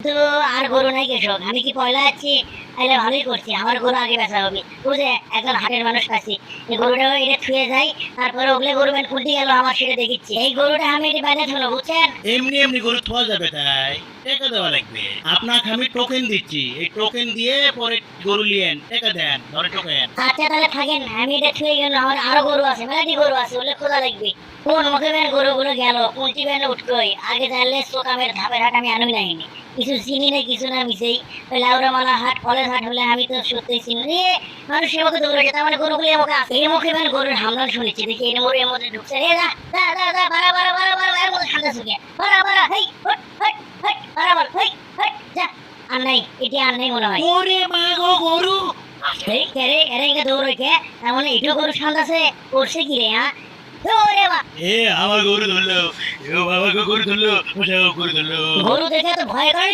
তো আর গরু নাই কৃষক, আমি কি পয়লা আছি, তাহলে ভালোই করছি, আমার গরু আগে বেচা হবে। বুঝে একজন হাটের মানুষ কাছে এই গরুটা এটা ছুঁয়ে যাই, তারপরে ওগুলো গরু বেন কুলটি গেল আমার, সেটা দেখিচ্ছি। এই গরুটা আমি এটা বাইরে থলো, বুঝছেন? এমনি এমনি গরু থোয়া যাবে তাই? টাকা দেওয়া লাগবে। আপনাকে আমি টোকেন দিচ্ছি, এই টোকেন দিয়ে পরে গরু লিয়েন, টাকা দেন, ধরে টোকেন। আচ্ছা তাহলে থাকেন, আমি এটা ছুঁয়ে গেল, আমার আরো গরু আছে, মেলাটি গরু আছে, ওগুলো খোঁজা লাগবে। কোন মুখে বেন গরুগুলো গেল, কোনটি বেন উঠকই, আগে জানলে চোকামের ধাপের হাট আমি আনুই নাইনি। কিছু চিনি না, কিছু না মিশেই ওই লাউড়ামালা হাট, ফলের হাট হলে আমি তো সত্যি চিনি রে। মানুষ সেবকে দৌড়ে যেতে, মানে গরুগুলি আমাকে আসে, এই মুখে বেন গরুর হামলা শুনেছি, দেখি এই মোড়ে এর মধ্যে ঢুকছে রে। যা যা যা যা, বাড়া বাড়া বাড়া বাড়া, এর মধ্যে ঠান্ডা শুকিয়ে বাড়া বাড়া, হেই হট হট হট, বাড়া বাড়া, হেই হট, যা। আর নাই, এটি আর নেই মনে হয়। ওরে মা গো, গরু! এই কেরে এরে ইঙ্গা দৌড়ইকে, তার মানে এটিও গরু সান্দাছে, করছে কি রে? হ্যাঁ ওরে বা, এ আমার গরু ধরলো, এ বাবা গো গরু ধরলো, ওটাও গরু ধরলো। গরু দেখে তো ভয় করে।